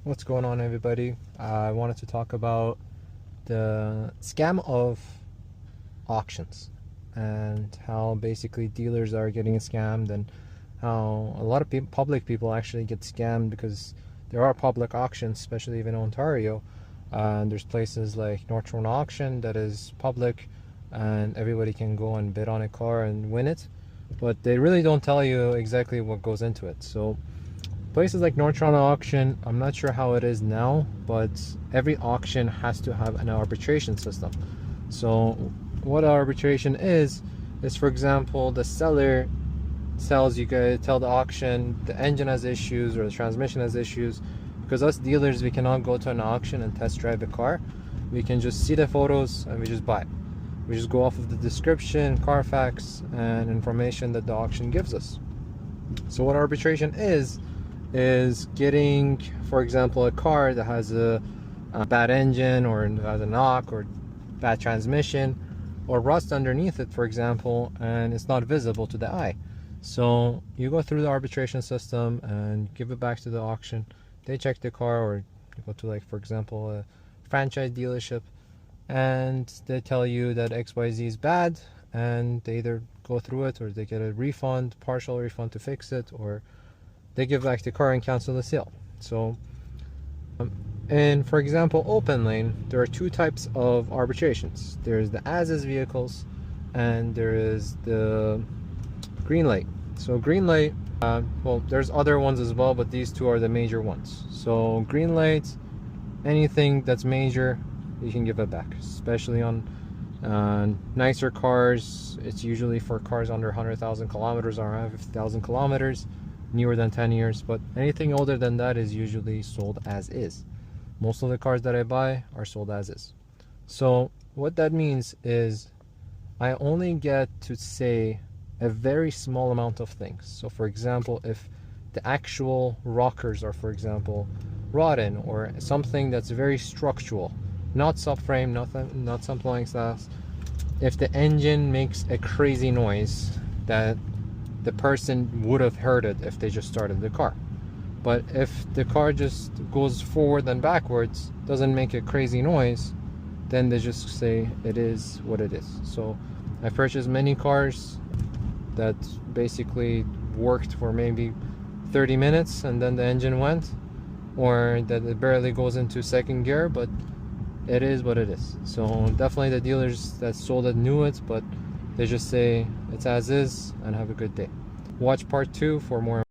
What's going on, everybody? I wanted to talk about the scam of auctions and how basically dealers are getting scammed, and how a lot of public people actually get scammed because there are public auctions, especially even in Ontario. And there's places like North Toronto Auction that is public, and everybody can go and bid on a car and win it, but they really don't tell you exactly what goes into it. So places like North Toronto Auction, I'm not sure how it is now, but every auction has to have an arbitration system. So what arbitration is for example, the seller tells you guys, tell the auction the engine has issues or the transmission has issues, because us dealers, we cannot go to an auction and test drive the car. We can just see the photos and we just buy it. We just go off of the description, Carfax, and information that the auction gives us. So what arbitration is getting, for example, a car that has a bad engine, or has a knock, or bad transmission, or rust underneath it, for example, and it's not visible to the eye. So you go through the arbitration system and give it back to the auction. They check the car, or you go to, like, for example, a franchise dealership, and they tell you that XYZ is bad, and they either go through it, or they get a refund, partial refund to fix it, or they give back the car and cancel the sale. So and for example, open lane, there are two types of arbitrations. There's the as-is vehicles, and there is the green light. So green light, well, there's other ones as well, but these two are the major ones. So green light, anything that's major, you can give it back, especially on nicer cars. It's usually for cars under 100,000 kilometers or 150,000 kilometers, newer than 10 years, but anything older than that is usually sold as is. Most of the cars that I buy are sold as is. So what that means is I only get to say a very small amount of things. So for example, if the actual rockers are, for example, rotten, or something that's very structural, not subframe, not something like that, if the engine makes a crazy noise that the person would have heard it if they just started the car. But if the car just goes forward and backwards, doesn't make a crazy noise, then they just say it is what it is. So I purchased many cars that basically worked for maybe 30 minutes and then the engine went, or that it barely goes into second gear, but it is what it is. So definitely the dealers that sold it knew it, but they just say it's as is, and have a good day. Watch part 2 for more.